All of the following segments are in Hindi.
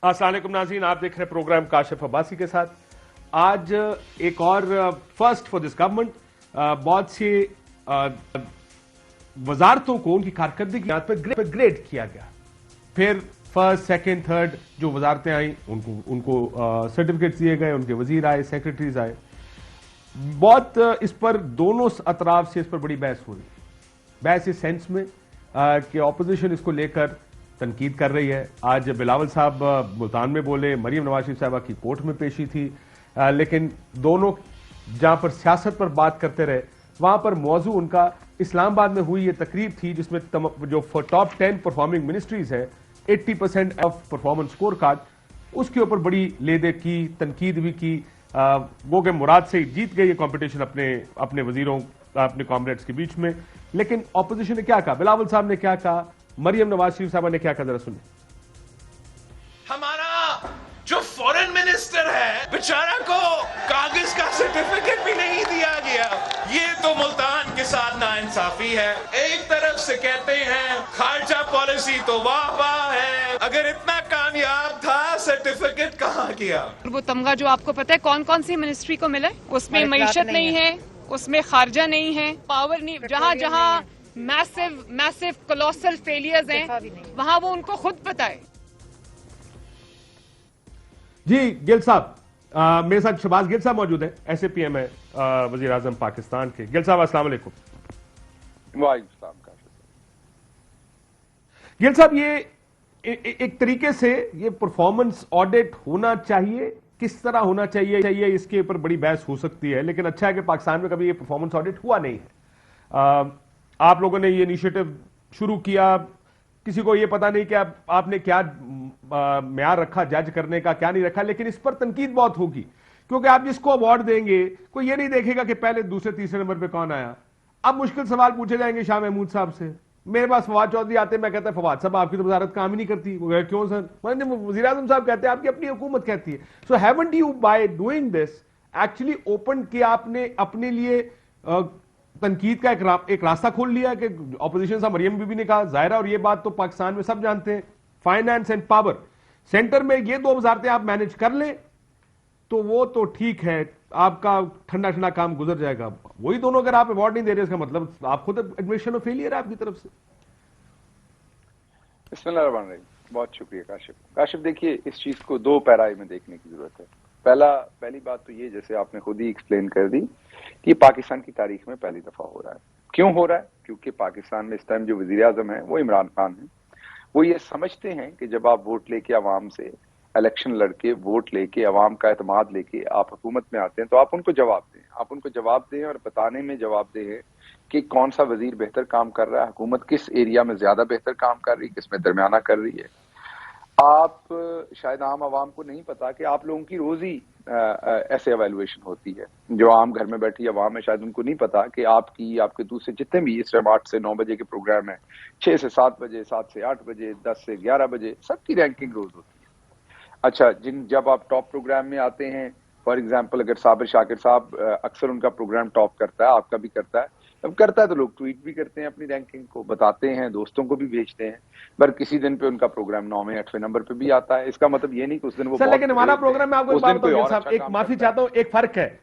अस्सलाम वालेकुम नाज़रीन, आप देख रहे हैं प्रोग्राम काशिफ अब्बासी के साथ। आज एक और फर्स्ट फॉर दिस गवर्नमेंट, बहुत सी वजारतों को उनकी कारकर्दगी पर ग्रेड किया गया। फिर फर्स्ट, सेकंड, थर्ड जो वजारतें आई उनको सर्टिफिकेट्स दिए गए, उनके वजीर आए, सेक्रेटरीज आए। बहुत इस पर दोनों अतराफ से इस पर बड़ी बहस हो रही है। बहस इस सेंस में कि ऑपोजिशन इसको लेकर तनकीद कर रही है। आज बिलावल साहब मुल्तान में बोले, मरियम नवाज शरीफ साहबा की कोर्ट में पेशी थी, लेकिन दोनों जहां पर सियासत पर बात करते रहे वहां पर मौजू उनका इस्लामाबाद में हुई ये तकरीब थी, जिसमें जो टॉप 10 परफॉर्मिंग मिनिस्ट्रीज है 80% ऑफ परफॉर्मेंस स्कोर कार्ड, उसके ऊपर बड़ी लेदे की, तनकीद भी की। वो के मुराद से जीत गई ये कॉम्पिटिशन अपने वजीरों, अपने कॉमरेड्स के बीच में। लेकिन ऑपोजिशन ने क्या कहा, बिलावल साहब ने क्या कहा, मरियम नवाज शरीफ साहबा ने क्या कहा, जरा सुनिए। हमारा जो फॉरेन मिनिस्टर है बेचारा को कागज का सर्टिफिकेट भी नहीं दिया गया। ये तो मुल्तान के साथ नाइंसाफी है। एक तरफ से कहते हैं खारजा पॉलिसी तो वाह वाह है, अगर इतना कामयाब था सर्टिफिकेट कहाँ गया। वो तमगा जो आपको पता है कौन कौन सी मिनिस्ट्री को मिला है, उसमें मईशत नहीं है, उसमें खारजा नहीं है, पावर नहीं, जहाँ जहाँ मैसिव कोलोसल फेलियर्स हैं वहां वो उनको खुद पता है। जी गिल साहब, मेरे साथ शहबाज गिल साहब मौजूद है, SAPM है वजीर आजम पाकिस्तान के। गिल साहब अस्सलाम वालेकुम। गिल साहब, ये एक तरीके से ये परफॉर्मेंस ऑडिट होना चाहिए, किस तरह होना चाहिए इसके ऊपर बड़ी बहस हो सकती है, लेकिन अच्छा है कि पाकिस्तान में कभी ये परफॉर्मेंस ऑडिट हुआ नहीं है। आप लोगों ने ये इनिशिएटिव शुरू किया, किसी को ये पता नहीं कि आपने क्या म्यार रखा जज करने का, क्या नहीं रखा, लेकिन इस पर तनकीद बहुत होगी, क्योंकि आप जिसको अवार्ड देंगे कोई ये नहीं देखेगा कि पहले दूसरे तीसरे नंबर पे कौन आया। अब मुश्किल सवाल पूछे जाएंगे शाह महमूद साहब से। मेरे पास फवाद चौधरी आते, मैं कहता है फवाद साहब आपकी तो वजारत काम ही नहीं करती। वो क्यों सर? वजीर आजम साहब कहते हैं आपकी अपनी हुकूमत कहती है। So haven't you by doing this actually open किया आपने अपने लिए तनकीद का एक रास्ता खोल लिया कि ऑपोजिशन साहब मरियम बीबी ने कहा, जाहिरा, और ये बात तो पाकिस्तान में सब जानते हैं, फाइनेंस एंड पावर सेंटर में ये दो वजारतें आप मैनेज कर लें तो वो तो ठीक है, आपका ठंडा ठंडा काम गुजर जाएगा। वही दोनों अगर आप अवार्ड नहीं दे रहे, इसका मतलब आप खुद एडमिशन ऑफ फेलियर है आपकी तरफ से। बिस्मिल्लाह, बहुत शुक्रिया काशिफ। देखिए, इस चीज को दो पैराए में देखने की जरूरत है। पहली बात तो ये, जैसे आपने खुद ही एक्सप्लेन कर दी, कि पाकिस्तान की तारीख में पहली दफा हो रहा है। क्यों हो रहा है? क्योंकि पाकिस्तान में इस टाइम जो वजीर आजम है वो इमरान खान है। वो ये समझते हैं कि जब आप वोट लेके अवाम से इलेक्शन लड़के, वोट लेके, अवाम का एतमाद लेके आप हुकूमत में आते हैं, तो आप उनको जवाब दें और बताने में जवाब दें कि कौन सा वजीर बेहतर काम कर रहा है, हुकूमत किस एरिया में ज्यादा बेहतर काम कर रही है, किस में दरमियाना कर रही है। आप शायद आम आवाम को नहीं पता कि आप लोगों की रोज ही ऐसे एवेल्युएशन होती है। जो आम घर में बैठी आवाम है, शायद उनको नहीं पता कि आपके दूसरे जितने भी इस टाइम 8 से 9 बजे के प्रोग्राम है, 6 से 7 बजे, 7 से 8 बजे, 10 से 11 बजे, सबकी रैंकिंग रोज होती है। अच्छा, जब आप टॉप प्रोग्राम में आते हैं, फॉर एग्जाम्पल अगर साबिर शाकिर साहब, अक्सर उनका प्रोग्राम टॉप करता है, आपका भी करता है, अब करता है तो लोग ट्वीट भी करते हैं, अपनी रैंकिंग को बताते हैं, दोस्तों को भी भेजते हैं। पर किसी दिन पे उनका प्रोग्राम 9वें 8वें नंबर पे भी आता है। इसका मतलब ये नहीं कि उस दिन वो सर, लेकिन हमारा प्रोग्राम में आपको एक बात बताऊं साहब, एक माफी चाहता हूं, एक फर्क है।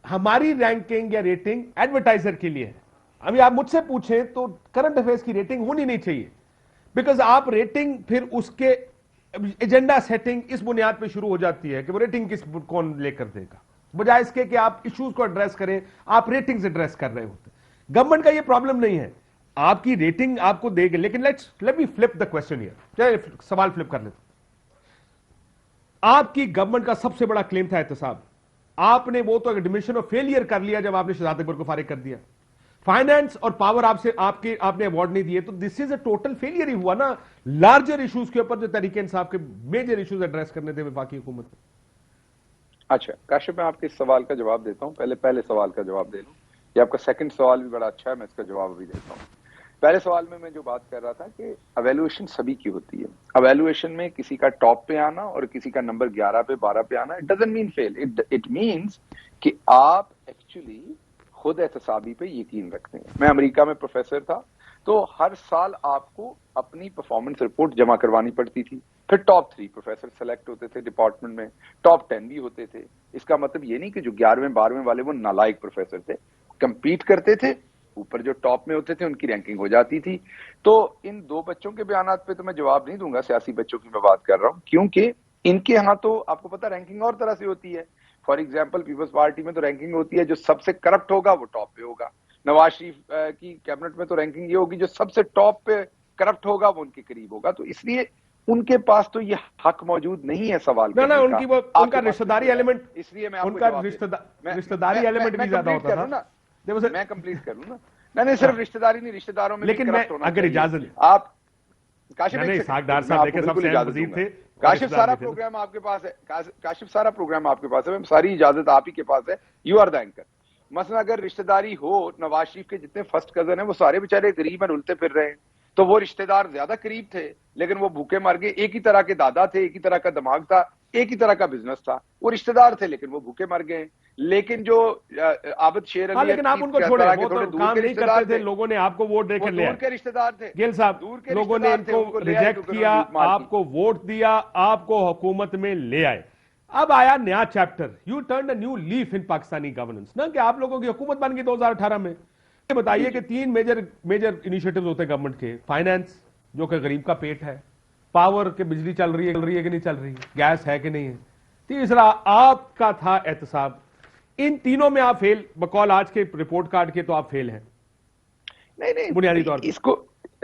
हमारी रैंकिंग या रेटिंग एडवर्टाइजर के लिए है। अभी आप मुझसे पूछें तो करंट अफेयर्स की रेटिंग होनी नहीं चाहिए, बिकॉज आप रेटिंग फिर उसके एजेंडा सेटिंग इस बुनियाद पे शुरू हो जाती है कि वो रेटिंग कौन लेकर देगा, बजाय इसके कि आप इश्यूज को एड्रेस करें। आप रेटिंग से एड्रेस कर रहे होते। गवर्नमेंट का ये प्रॉब्लम नहीं है, आपकी रेटिंग आपको देगी, लेकिन let me flip the question here. चलिए सवाल फ्लिप कर लेते। आपकी गवर्नमेंट का सबसे बड़ा क्लेम था एहतसाब, आपने वो तो एडमिशन ऑफ फेलियर कर लिया जब आपने शहजाद अकबर को फारिग कर दिया। फाइनेंस और पावर आपने अवार्ड नहीं दिए, तो this is a total failure ही हुआ ना। लार्जर इश्यूज के ऊपर जो तरीके इंसाफ के मेजर इश्यूज एड्रेस करने थे वफाकी हुकूमत ने। अच्छा काशिफ, मैं आपके इस सवाल का जवाब देता हूं। पहले सवाल का जवाब दे लूं। ये आपका सेकंड सवाल भी बड़ा अच्छा है, मैं इसका जवाब भी देता हूं। पहले सवाल में मैं जो बात कर रहा था कि अवेल्युएशन सभी की होती है। अवेल्युएशन में किसी का टॉप पे आना और किसी का नंबर 11 पे 12 पे आना, it doesn't mean fail. It means कि आप एक्चुअली खुद एहतसाबी पे यकीन रखते हैं। मैं अमेरिका में प्रोफेसर था, तो हर साल आपको अपनी परफॉर्मेंस रिपोर्ट जमा करवानी पड़ती थी। फिर टॉप 3 प्रोफेसर सेलेक्ट होते थे डिपार्टमेंट में, टॉप 10 भी होते थे। इसका मतलब ये नहीं कि जो 11वें 12वें वाले वो नालायक प्रोफेसर थे, कंपीट करते थे, ऊपर जो टॉप में होते थे उनकी रैंकिंग हो जाती थी। तो इन दो बच्चों के बयानात पे तो मैं जवाब नहीं दूंगा, सियासी बच्चों की मैं बात कर रहा हूं, क्योंकि इनके यहाँ तो आपको पता रैंकिंग और तरह से होती है। फॉर एग्जाम्पल पीपल्स पार्टी में तो रैंकिंग होती है जो सबसे करप्ट होगा वो टॉप पे होगा। नवाज शरीफ की कैबिनेट में तो रैंकिंग ये होगी जो सबसे टॉप पे करप्ट होगा वो उनके करीब होगा। तो इसलिए उनके पास तो ये हक मौजूद नहीं है सवाल ना ना, करने उनकी का। वो उनका रिश्तेदारी एलिमेंट, इसलिए मैं आपको उनका जवाब दे रहा हूं। रिश्तेदारी एलिमेंट भी ज्यादा होता था। मैं कंप्लीट कर लूं ना। नहीं सिर्फ रिश्तेदारी नहीं, रिश्तेदारों में लेकिन मैं अगर इजाजत आप काशिफ नहीं, सागदार साहब देखे सबसे अहम वजीर थे, काशिफ सारा प्रोग्राम आपके पास है, काशिफ सारा प्रोग्राम आपके पास है, सारी इजाजत आप ही के पास है, यू आर द एंकर। मसलन अगर रिश्तेदारी हो, नवाज शरीफ के जितने फर्स्ट कजन है वो सारे बेचारे गरीब हैं, उलटे फिर रहे हैं, तो वो रिश्तेदार ज्यादा करीब थे लेकिन वो भूखे मर गए। एक ही तरह के दादा थे, एक ही तरह का दिमाग था, एक ही तरह का बिजनेस था, वो रिश्तेदार थे लेकिन वो भूखे मर गए। लेकिन जो आबिद शेर अली, लेकिन आप उनको छोड़े, वो तो काम नहीं करते थे, लोगों ने आपको वोट देकर ले आए, के रिश्तेदार थे गिल साहब, लोगों ने इनको रिजेक्ट किया, आपको वोट दिया, आपको हुकूमत में ले आए। अब आया नया chapter, U turn a new leaf in Pakistani governance ना, कि आप लोगों की हुकूमत बन गई 2018 में। ये बताइए कि 3 मेजर इनिशिएटिव्स होते हैं गवर्नमेंट के, फाइनेंस जो कि गरीब का पेट है, पावर के बिजली चल रही है कि नहीं चल रही है, गैस है कि नहीं है, तीसरा आपका था एहतसाब। इन तीनों में आप फेल, बकौल आज के रिपोर्ट कार्ड के तो आप फेल हैं। नहीं बुनियादी तौर पर इसको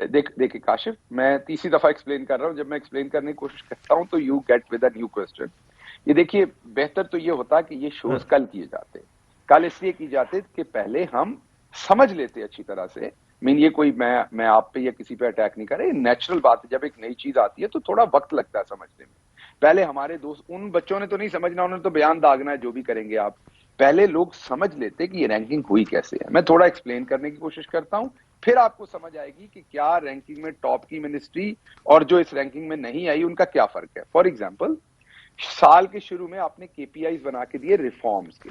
देखिए काशिफ, मैं तीसरी दफा एक्सप्लेन कर रहा हूं, जब मैं एक्सप्लेन करने की कोशिश करता हूं तो you get with a new question. ये देखिए, बेहतर तो ये होता कि ये शोज कल किए जाते, कल इसलिए किए जाते कि पहले हम समझ लेते अच्छी तरह से। मीन ये कोई मैं आप पे या किसी पे अटैक नहीं कर रहा, नेचुरल बात है, जब एक नई चीज आती है तो थोड़ा वक्त लगता है समझने में। पहले हमारे दोस्त, उन बच्चों ने तो नहीं समझना, उन्होंने तो बयान दागना है, जो भी करेंगे आप, पहले लोग समझ लेते कि ये रैंकिंग हुई कैसे है। मैं थोड़ा एक्सप्लेन करने की कोशिश करता हूं, फिर आपको समझ आएगी कि क्या रैंकिंग में टॉप की मिनिस्ट्री और जो इस रैंकिंग में नहीं आई उनका क्या फर्क है। फॉर एग्जाम्पल, साल के शुरू में आपने केपीआईज बना के दिए रिफॉर्म्स के,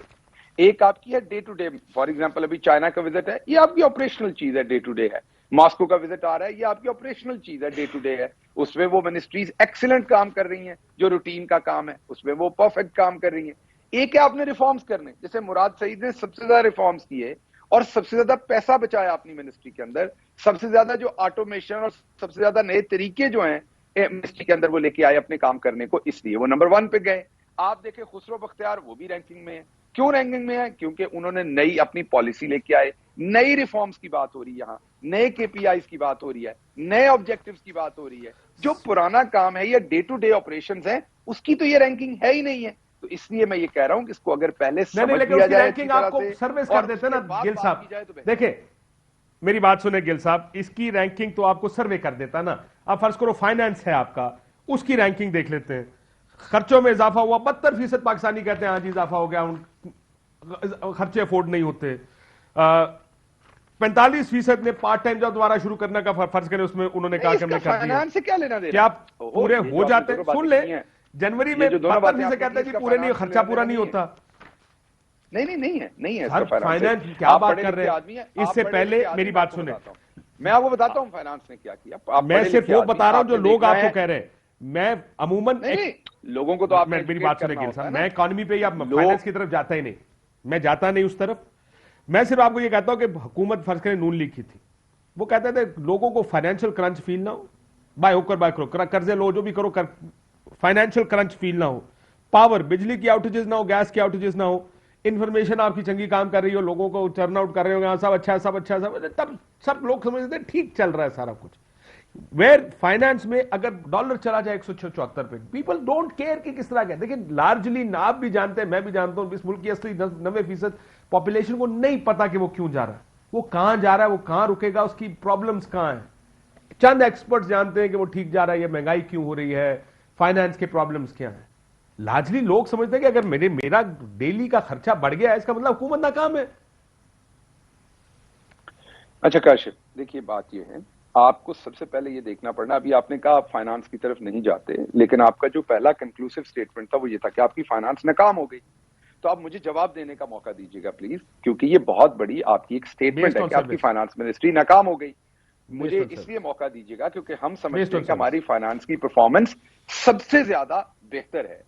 एक आपकी है day to day. For example अभी चाइना का विजिट है, ये आपकी ऑपरेशनल चीज है, डे टू डे है। मॉस्को का विजिट आ रहा है, ये आपकी ऑपरेशनल चीज है, डे टू डे है। उसमें वो मिनिस्ट्रीज एक्सीलेंट काम कर रही हैं, जो रूटीन का काम है उसमें वो परफेक्ट काम कर रही हैं। एक है आपने रिफॉर्म्स करने, जैसे मुराद सईद ने सबसे ज्यादा रिफॉर्म्स किए और सबसे ज्यादा पैसा बचाया अपनी मिनिस्ट्री के अंदर, सबसे ज्यादा जो ऑटोमेशन और सबसे ज्यादा नए तरीके जो हैं मिनिस्ट्री के अंदर वो लेके आए अपने काम करने को, इसलिए वो नंबर 1 पे गए। आप देखें खुसरो बख्तियार, वो भी रैंकिंग में है। क्यों रैंकिंग में है? क्योंकि उन्होंने नई अपनी पॉलिसी लेके आए, नई रिफॉर्म्स की बात हो रही है, यहाँ नए केपीआईज की बात हो रही है, नए ऑब्जेक्टिव्स की बात हो रही है। जो पुराना काम है या डे टू डे ऑपरेशंस है उसकी तो ये रैंकिंग है ही नहीं है। तो इसलिए मैं ये कह रहा हूं कि इसको अगर पहले समझ लिया जाए, रैंकिंग आपको सर्विस कर देते ना गिल साहब। देखिए मेरी बात सुने गिल साहब, इसकी रैंकिंग तो आपको सर्वे कर देता ना। आप फर्ज करो फाइनेंस है आपका, उसकी रैंकिंग देख लेते हैं, खर्चों में इजाफा हुआ 72% पाकिस्तानी कहते हैं हाँ जी इजाफा हो गया, उन खर्चे अफोर्ड नहीं होते। 45% ने पार्ट टाइम जॉब दोबारा शुरू करने का फर्ज करें, उसमें उन्होंने कहा कि हमने कर दिया। से क्या लेना देना, क्या आप पूरे हो जाते हैं? सुन ले, जनवरी में 72% कहते हैं जी पूरे नहीं, खर्चा पूरा नहीं होता। नहीं है फाइनेंस क्या बात कर रहे हैं? इससे पहले मेरी बात सुने, मैं आपको बताता हूं फाइनेंस ने क्या किया। मैं सिर्फ वो बता रहा हूं जो लोग आपको कह रहे हैं। मैं अमूमन लोगों को तो आप मेरी बात सुने गिल साहब, मैं इकोनॉमी पे या फाइनेंस की तरफ जाता ही नहीं, मैं जाता नहीं उस तरफ। मैं सिर्फ आपको ये कहता हूं कि हुकूमत फर्ज करें नून लीग की थी, वो कहते थे लोगों को फाइनेंशियल क्रंच फील ना हो, बाय होकर बाय करो, कर्जे लो जो भी करो, फाइनेंशियल क्रंच फील ना हो, पावर बिजली की आउटेजेस ना हो, गैस की आउटेजेस ना हो, इंफॉर्मेशन आपकी चंगी काम कर रही हो, लोगों को टर्न आउट कर रहे हो, सब अच्छा है, सब अच्छा है, सब, तब सब लोग समझते हैं ठीक चल रहा है सारा कुछ। वेयर फाइनेंस में अगर डॉलर चला जाए 174 पे, पीपल डोंट केयर कि किस तरह का। देखिए लार्जली आप भी जानते हैं, मैं भी जानता हूं, इस मुल्क की 80-90% पॉपुलेशन को नहीं पता कि वो क्यों जा रहा है, वो कहां जा रहा है, वो कहां रुकेगा, उसकी प्रॉब्लम्स कहां है। चंद एक्सपर्ट्स जानते हैं कि वो ठीक जा रहा है, ये महंगाई क्यों हो रही है, फाइनेंस के प्रॉब्लम्स क्या है। लार्जली लोग समझते हैं कि अगर मेरा डेली का खर्चा बढ़ गया है इसका मतलब हुकूमत नाकाम है। अच्छा काशिफ, देखिए बात ये है, आपको सबसे पहले ये देखना पड़ना, अभी आपने कहा आप फाइनेंस की तरफ नहीं जाते, लेकिन आपका जो पहला कंक्लूसिव स्टेटमेंट था वो ये था कि आपकी फाइनेंस नाकाम हो गई। तो आप मुझे जवाब देने का मौका दीजिएगा प्लीज, क्योंकि ये बहुत बड़ी आपकी एक स्टेटमेंट है कि आपकी फाइनेंस मिनिस्ट्री नाकाम हो गई। मुझे इसलिए मौका दीजिएगा क्योंकि हम समझते हैं कि हमारी फाइनेंस की परफॉर्मेंस सबसे ज्यादा बेहतर है।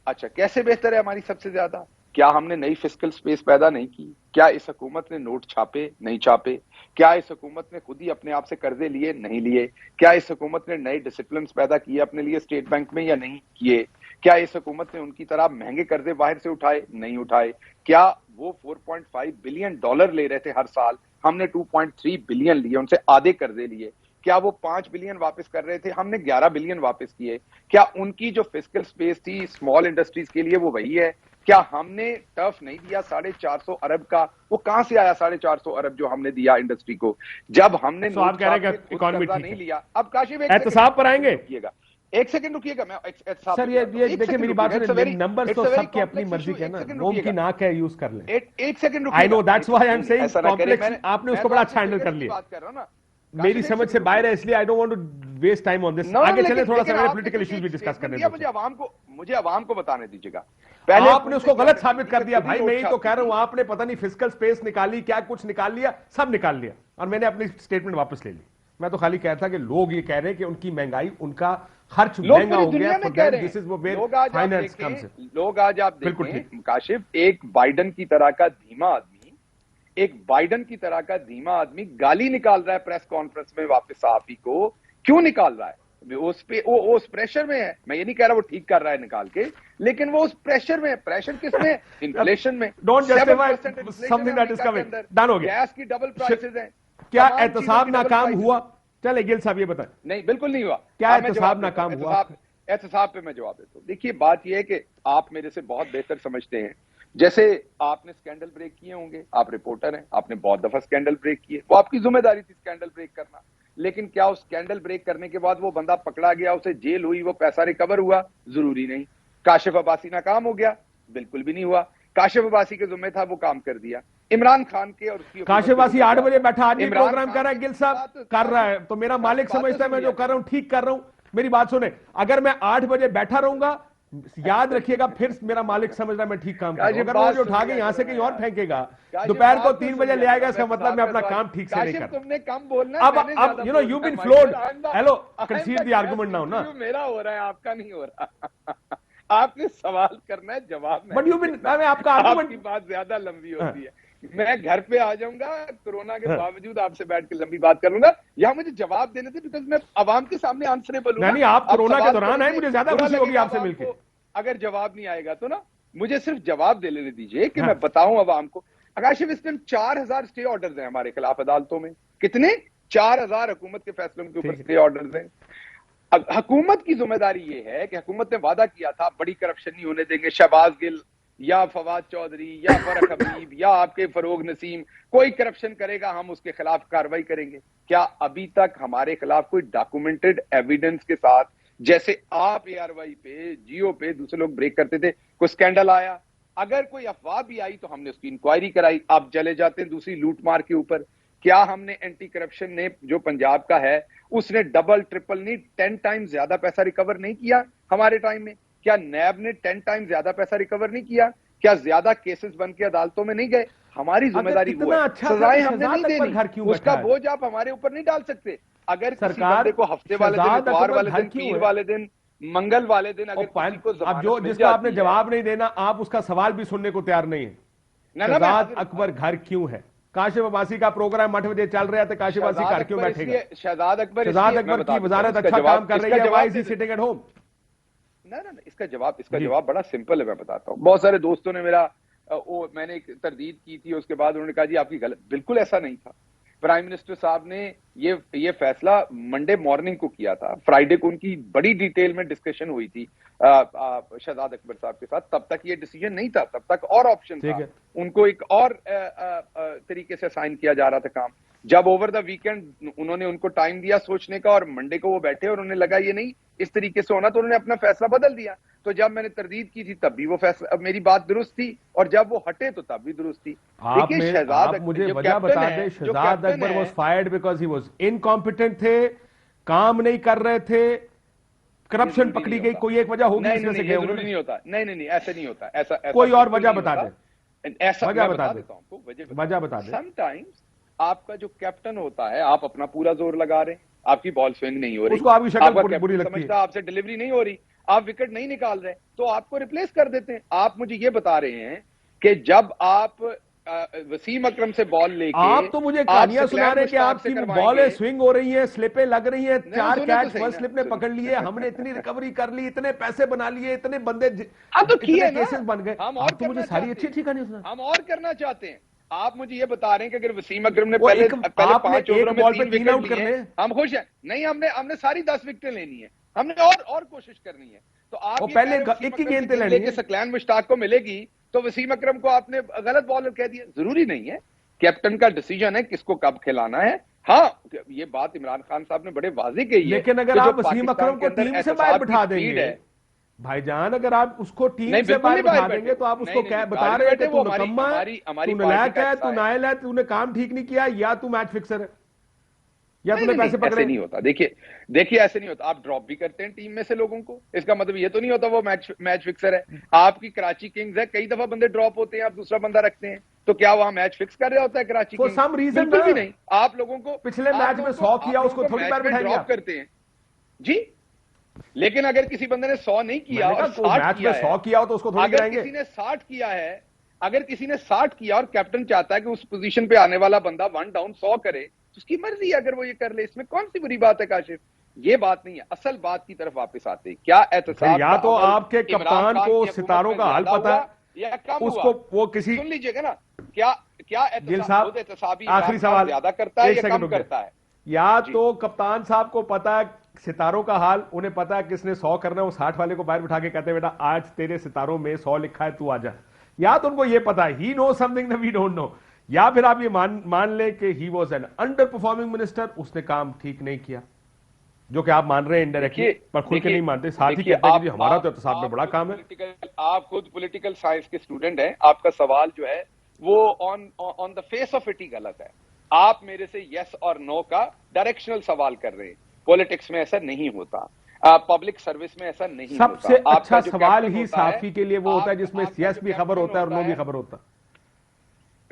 अच्छा, कैसे बेहतर है हमारी सबसे ज्यादा? क्या हमने नई फिस्कल स्पेस पैदा नहीं की? क्या इस हुकूमत ने नोट छापे नहीं छापे? क्या इस हुकूमत ने खुद ही अपने आप से कर्जे लिए नहीं लिए? क्या इस हुकूमत ने नए डिसिप्लिन पैदा किए अपने लिए स्टेट बैंक में या नहीं किए? क्या इस हुकूमत ने उनकी तरह महंगे कर्जे बाहर से उठाए नहीं उठाए? क्या वो 4.5 बिलियन डॉलर ले रहे थे हर साल, हमने 2.3 बिलियन लिए, उनसे आधे कर्जे लिए? क्या वो 5 बिलियन वापस कर रहे थे, हमने 11 बिलियन वापस किए? क्या उनकी जो फिस्कल स्पेस थी स्मॉल इंडस्ट्रीज के लिए वो वही है? क्या हमने टर्फ नहीं दिया 450 अरब का? वो कहां से आया 450 अरब जो हमने दिया इंडस्ट्री को, जब हमने तो आप कह रहे हैं कि इकोनॉमी ठीक नहीं है। लिया? अब काशिफ एहतसाब पर आएंगे, एक सेकंड रुकिएगा, मैं सर ये देखिए मेरी बात सुनिए, नंबर तो सबकी अपनी मर्जी के ना, मोम की नाक है, यूज कर लें। एक second I know, that's why I am saying complex, आपने उसको बड़ा अच्छा हैंडल कर लिया। बात कर रहा हूं ना, मेरी समझ से बाहर है, इसलिए I don't want to waste time on this. आगे चले, थोड़ा सा पॉलिटिकल इश्यूज भी डिस्कस करने दीजिए। मुझे आवाम को बताने दीजिएगा। पहले आपने उसको गलत साबित कर दिया भाई, मैं ही तो कह रहा हूं, आपने पता नहीं फिस्कल स्पेस निकाली, क्या कुछ निकाल लिया, सब निकाल लिया, और मैंने अपनी स्टेटमेंट वापस ले ली। मैं तो खाली कहता कि लोग ये कह रहे हैं कि उनकी महंगाई, उनका खर्च महंगा हो गया। This is where finance comes in. लोग आज आप देखें काशिफ, एक बाइडन की तरह का धीमा आदमी गाली निकाल रहा है प्रेस कॉन्फ्रेंस में वापस सहाफी को। क्यों निकाल रहा है? उस प्रेशर में है। मैं ये नहीं कह रहा वो ठीक कर रहा है निकाल के, लेकिन वो उस प्रेशर में है। प्रेशर किसमें? इन्फ्लेशन में। Don't justify something that is coming. Done हो गया। गैस की डबल प्राइसेस हैं। क्या एहतसाब नाकाम हुआ? चले गिल साहब ये बताएं। नहीं, बिल्कुल नहीं हुआ। क्या एहतसाब नाकाम हुआ? एहतसाब पे मैं जवाब देता हूं। देखिए, बात यह है कि आप मेरे से बहुत बेहतर समझते हैं। जैसे आपने स्कैंडल ब्रेक किए होंगे, आप रिपोर्टर हैं, आपने बहुत दफा स्कैंडल ब्रेक किए, वो आपकी जिम्मेदारी थी स्कैंडल ब्रेक करना। लेकिन क्या उस स्कैंडल ब्रेक करने के बाद वो बंदा पकड़ा गया, उसे जेल हुई, वो पैसा रिकवर हुआ? जरूरी नहीं। काशिफ अब्बासी नाकाम हो गया? बिल्कुल भी नहीं हुआ। काशिफ अब्बासी के जिम्मे था, वो काम कर दिया। इमरान खान के और उसकी काशिफ अब्बासी 8 बजे बैठा आदमी प्रोग्राम कर रहा है, गिल साहब कर रहा है, तो मेरा मालिक समझता है मैं जो कर रहा हूं ठीक कर रहा हूं। मेरी बात सुने, अगर मैं 8 बजे बैठा रहूंगा, याद रखिएगा, फिर मेरा मालिक समझ रहा है मैं ठीक काम कर रहा हूं। अगर वो मुझे उठा के यहां से कहीं और फेंकेगा, दोपहर को 3 बजे ले आएगा, इसका मतलब मैं अपना काम ठीक से नहीं कर रहा। तुमने कम बोलना। अब you know you been floored. Hello, concede the argument now ना। मेरा हो रहा है, आपका नहीं हो रहा। आपने सवाल करना है, जवाब नहीं। बट यू बीन, मैं आपका आर्गुमेंट की बात ज्यादा लंबी होती है। मैं घर पे आ जाऊंगा कोरोना के बावजूद, आपसे बैठ के लंबी बात करूंगा, या मुझे जवाब देने थे, बिकॉज मैं आवाम के सामने आंसरेबल हूं। नहीं, आप कोरोना के दौरान आए, मुझे ज्यादा खुशी होगी आपसे मिलकर। अगर जवाब नहीं आएगा तो ना, मुझे सिर्फ जवाब दे लेने दीजिए कि मैं बताऊं आवाम को। काशिफ, इस टाइम 4000 स्टे ऑर्डर्स हैं हमारे खिलाफ अदालतों में। कितने? 4000 हुकूमत के फैसलों के ऊपर स्टे ऑर्डर्स हैं। हुकूमत की जिम्मेदारी ये है कि हुकूमत ने वादा किया था बड़ी करप्शन नहीं होने देंगे। शहबाज गिल या फवाद चौधरी या फरक हबीब या आपके फरोग नसीम कोई करप्शन करेगा, हम उसके खिलाफ कार्रवाई करेंगे। क्या अभी तक हमारे खिलाफ कोई डॉक्यूमेंटेड एविडेंस के साथ, जैसे आप ARY पे, जियो पे दूसरे लोग ब्रेक करते थे, कोई स्कैंडल आया? अगर कोई अफवाह भी आई तो हमने उसकी इंक्वायरी कराई। आप चले जाते हैं दूसरी लूट मार के ऊपर। क्या हमने एंटी करप्शन ने, जो पंजाब का है, उसने डबल ट्रिपल नहीं 10 टाइम ज्यादा पैसा रिकवर नहीं किया हमारे टाइम में? क्या नैब ने 10 टाइम ज्यादा पैसा रिकवर नहीं किया? क्या ज्यादा केसेस बन के अदालतों में नहीं गए? हमारी जिम्मेदारी वो है, सजाएं हमने नहीं देनी, उसका बोझ आप हमारे ऊपर नहीं डाल सकते। अगर सरकार को हफ्ते वाले दिन, इतवार वाले दिन, पीर वाले दिन, मंगल वाले दिन अगर किसी को अब जो जिसका आपने जवाब नहीं देना, आप उसका सवाल भी सुनने को तैयार नहीं है। शहजाद अकबर घर क्यों है? काशिफ अब्बासी का प्रोग्राम 8 बजे चल रहा है, तो काशिफ अब्बासी घर क्यों बैठेगा? शहजाद अकबर की वजारत अच्छा काम कर रही है, why is he sitting at home? ना, इसका जवाब बड़ा सिंपल है, मैं बताता हूँ। बहुत सारे दोस्तों ने मैंने एक तरदीद की थी, उसके बाद उन्होंने कहा जी आपकी गलत। बिल्कुल ऐसा नहीं था। प्राइम मिनिस्टर साहब ने ये फैसला मंडे मॉर्निंग को किया था। फ्राइडे को उनकी बड़ी डिटेल में डिस्कशन हुई थी शहजाद अकबर साहब के साथ। तब तक ये डिसीजन नहीं था, तब तक और ऑप्शन था, उनको एक और तरीके से साइन किया जा रहा था काम। जब ओवर द वीकेंड उन्होंने उनको टाइम दिया सोचने का, और मंडे को वो बैठे और उन्हें लगा ये नहीं इस तरीके से होना, तो उन्होंने अपना फैसला बदल दिया। तो जब मैंने तरदीद की थी तब भी वो फैसला, मेरी बात दुरुस्त थी, और जब वो हटे तो तब भी दुरुस्त थी। देखिए, शहजाद, मुझे वजह बता दें, Shahzad Akbar was fired because he was incompetent थे, काम नहीं कर रहे थे, करप्शन पकड़ी गई, कोई एक वजह होगी इसमें से? जरूरी नहीं होता। नहीं, ऐसा नहीं होता। ऐसा कोई और वजह बता दें। ऐसा वजह बता दें, आपको वजह बता दें। समटाइम्स आपका जो कैप्टन होता है, आप अपना पूरा जोर लगा रहे हैं, आपकी बॉल स्विंग नहीं हो रही, उसको आपकी शक्ल आपका बुरी कैप्टन लगती है। समझता है आपसे डिलीवरी नहीं हो रही, आप विकेट नहीं निकाल रहे, तो आपको रिप्लेस कर देते हैं। आप मुझे ये बता रहे हैं कि जब आप वसीम अकरम से बॉल लेके आप तो मुझे कहानियां सुना रहे हैं कि आपकी बॉलें स्विंग हो रही हैं, स्लिपें लग रही हैं, 4 कैच फर्स्ट स्लिप ने पकड़ लिए, हमने इतनी रिकवरी कर ली, इतने पैसे बना लिए, इतने बंदे तो इतने केसेस बन गए। हम आप और तो मुझे सारी अच्छी अच्छी कहानियां सुना। हम और करना चाहते हैं। आप मुझे ये बता रहे हैं कि अगर वसीम अकरम ने वो पहले आपने 5 ओवरों एक में बॉल 3 पे 3 विकेट आउट कर लिए, रहे हैं। हम खुश हैं? नहीं, हमने सारी 10 विकेटें लेनी है, हमने और कोशिश करनी है। तो आप वो ये पहले कह रहे हैं एक ही गेंद पे लेके लेनी है। सकलैन मुश्ताक को मिलेगी, तो वसीम अकरम को आपने गलत बॉलर कह दिया। जरूरी नहीं है, कैप्टन का डिसीजन है किसको कब खिलाना है। हाँ, ये बात इमरान खान साहब ने बड़े वाज़ेह कही है, लेकिन अगर आप वसीम अकरम को टीम से बाहर बिठा देंगे भाईजान, अगर आप उसको टीम से बाहर बिठा देंगे तो आप उसको क्या बता रहे हैं कि तू नकम्मा है, तू नालायक है, तू नाअहल है, तूने काम ठीक नहीं किया, या तू मैच फिक्सर है, या तूने पैसे पकड़े। ऐसे नहीं होता। देखिए ऐसे नहीं होता। आप ड्रॉप भी करते हैं टीम में से लोगों को, इसका मतलब ये तो नहीं होता वो मैच फिक्सर है। आपकी कराची किंग्स है, कई दफा बंदे ड्रॉप होते हैं, आप दूसरा बंदा रखते हैं, तो क्या वहां मैच फिक्स कर रहा होता है Karachi For Kings? some reason बिल्कुल भी ना। नहीं। आप लोगों को पिछले मैच में 100 किया, उसको थोड़ी बार बिठाएंगे ड्रॉप आप। करते हैं जी। लेकिन अगर किसी बंदे ने 100 नहीं किया और 60 मैच में 100 किया हो तो उसको थोड़ी अगर गिराएंगे। किसी ने 60 किया है, अगर किसी ने 60 किया और कैप्टन चाहता है कि उस पोजीशन पे आने वाला बंदा 1 डाउन 100 करे, तो उसकी मर्जी है, अगर वो ये कर ले, इसमें कौन सी बुरी बात है काशिफ? ये बात नहीं है। असल बात की तरफ वापस आते हैं, क्या एहतसाब या तो आपके कप्तान को सितारों का हाल पता है, या कम उसको हुआ? वो किसी, सुन लीजिएगा ना, क्या गिल साहब एहतसाबी आखिरी सवाल ज्यादा करता है एक या सेकंड कम रुक जाए। करता है? या तो कप्तान साहब को पता है सितारों का हाल, उन्हें पता है किसने 100 करना है, वो 60 वाले को बाहर बिठा के कहते हैं बेटा आज तेरे सितारों में 100 लिखा है, तू आजा। या तो उनको ये पता है he know something that we don't know, या फिर आप ये मान ले कि he was an underperforming minister, उसने काम ठीक नहीं किया, जो कि आप मान रहे हैं इनडायरेक्टली, पर खुल के नहीं मानते, साथ ही कहते हैं कि हमारा तो एहतसाब में बड़ा काम है। आप खुद पॉलिटिकल साइंस के स्टूडेंट हैं, आपका सवाल जो है वो on the face of it ही गलत है। आप मेरे से यस और नो का डायरेक्शनल सवाल कर रहे हैं। पॉलिटिक्स में ऐसा नहीं होता, पब्लिक सर्विस में ऐसा नहीं होता। सबसे अच्छा सवाल ही साफी के लिए वो होता है जिसमें यस भी खबर होता है और नो भी खबर होता है।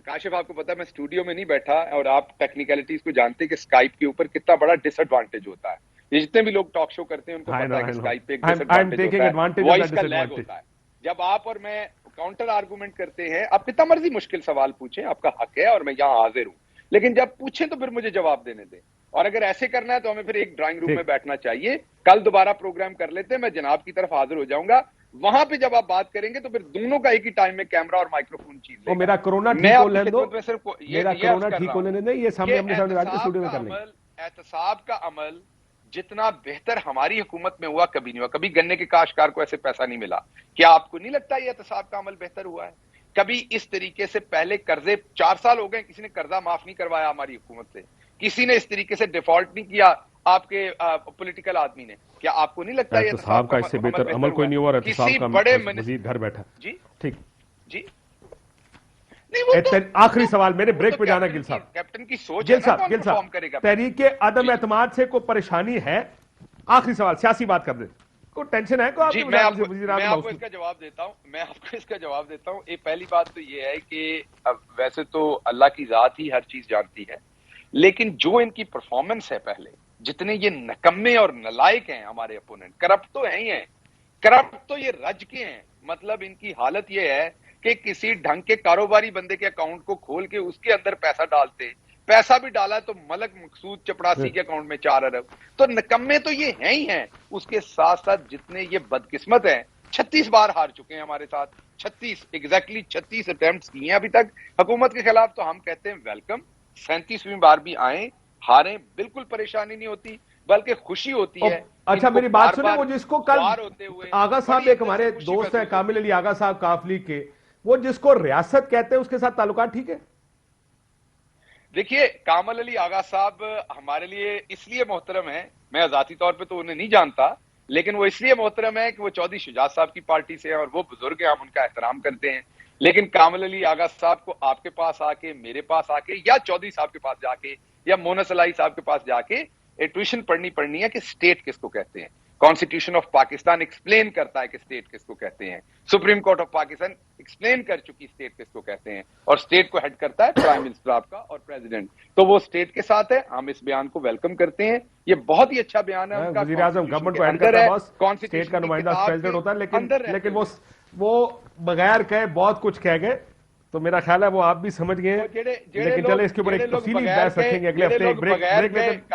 काशिफ, आपको पता है मैं स्टूडियो में नहीं बैठा और आप टेक्निकलिटीज को जानते हैं कि स्काइप के ऊपर कितना बड़ा डिसएडवांटेज होता है। ये जितने भी लोग टॉक शो करते हैं उनको पता है कि स्काइप पे एक डिसएडवांटेज होता है, वॉइस का लैग होता है। जब आप और मैं काउंटर आर्गुमेंट करते हैं, आप कितना मर्जी मुश्किल सवाल पूछें, आपका हक है और मैं यहाँ हाजिर हूं, लेकिन जब पूछें तो फिर मुझे जवाब देने दें। और अगर ऐसे करना है तो हमें फिर एक ड्राइंग रूम में बैठना चाहिए। कल दोबारा प्रोग्राम कर लेते हैं, मैं जनाब की तरफ हाजिर हो जाऊंगा। वहां पे जब आप बात करेंगे तो फिर दोनों का एक ही टाइम में कैमरा और माइक्रोफोन चीज लेगा। मेरा कोरोना ठीक हो लेने दो, मेरा कोरोना ठीक हो लेने दो, ये सामने हमने स्टूडियो में कर लेंगे। एहतसाब का अमल जितना बेहतर हमारी हुकूमत में हुआ कभी नहीं हुआ। कभी गन्ने के काश्तकार को ऐसे पैसा नहीं मिला। क्या आपको नहीं लगता ये एहतसाब का अमल बेहतर हुआ है? कभी इस तरीके से पहले कर्जे 4 साल हो गए, किसी ने कर्जा माफ नहीं करवाया हमारी हुकूमत से, किसी ने इस तरीके से डिफॉल्ट नहीं किया आपके पॉलिटिकल आदमी ने। क्या आपको नहीं लगता ये साहब का इससे बेहतर अमल कोई नहीं हुआ? किसी बड़े वजीर घर बैठा जी, ठीक जी नहीं। आखिरी सवाल, मेरे ब्रेक पे जाना गिल साहब। कैप्टन की सोच, गिल साहब तहरीके अदम एतमाद से कोई परेशानी है? आखिरी सवाल, सियासी बात कर दे, कोई टेंशन है? जी, मैं आपको इसका जवाब देता हूं। ये पहली बात तो ये है कि वैसे तो अल्लाह की जात ही हर चीज जानती है, लेकिन जो इनकी परफॉर्मेंस है, पहले जितने ये नकम्मे और नलायक हैं हमारे अपोनेंट, करप्ट तो है ही हैं, करप्ट तो ये रज के हैं। मतलब इनकी हालत ये है कि किसी ढंग के कारोबारी बंदे के अकाउंट को खोल के उसके अंदर पैसा डालते, पैसा भी डाला तो मलक मकसूद चपड़ासी के अकाउंट में 4 अरब। तो नकम्मे तो ये हैं ही हैं। उसके साथ साथ जितने ये बदकिस्मत हैं, 36 बार हार चुके हैं हमारे साथ, 36 अटेम्प्ट्स किए हैं अभी तक हुकूमत के खिलाफ। तो हम कहते हैं वेलकम, 37वीं बार भी आए, हारें, बिल्कुल परेशानी नहीं होती, बल्कि खुशी होती है। अच्छा, मेरी बात सुने, वो जिसको कल आगा साहब, एक हमारे दोस्त है कामिल अली आगा साहब काफली के, वो जिसको रियासत कहते हैं, उसके साथ ताल्लुकात ठीक है? देखिए, कामिल अली आगा साहब हमारे लिए इसलिए मोहतरम है, मैं ज़ाती तौर पे तो उन्हें नहीं जानता, लेकिन वो इसलिए मोहतरम है कि वो चौधरी शुजात साहब की पार्टी से हैं और वो बुजुर्ग हैं, हम उनका एहतराम करते हैं। लेकिन कामिल अली आगा साहब को आपके पास आके, मेरे पास आके, या चौधरी साहब के पास जाके, या मोनस अलाई साहब के पास जाके ट्यूशन पढ़नी है कि स्टेट किसको कहते हैं। कॉन्स्टिट्यूशन ऑफ पाकिस्तान एक्सप्लेन करता है कि स्टेट किसको कहते हैं, supreme court of Pakistan explain कर चुकी स्टेट किसको कहते हैं, और स्टेट को हेड करता है प्राइम मिनिस्टर आपका और प्रेसिडेंट। तो वो स्टेट के साथ है, हम इस बयान को वेलकम करते हैं। ये बहुत ही अच्छा बयान है उनका। वज़ीर आज़म गवर्नमेंट को हेड करता है, बॉस स्टेट का नुमाइंदा प्रेसिडेंट होता है, लेकिन वो बगैर कहे बहुत कुछ कह गए, तो मेरा ख्याल है वो आप भी समझ गए। लेकिन चले इसके ऊपर एक तफसीली बहस रखेंगे अगले हफ्ते। एक ब्रेक।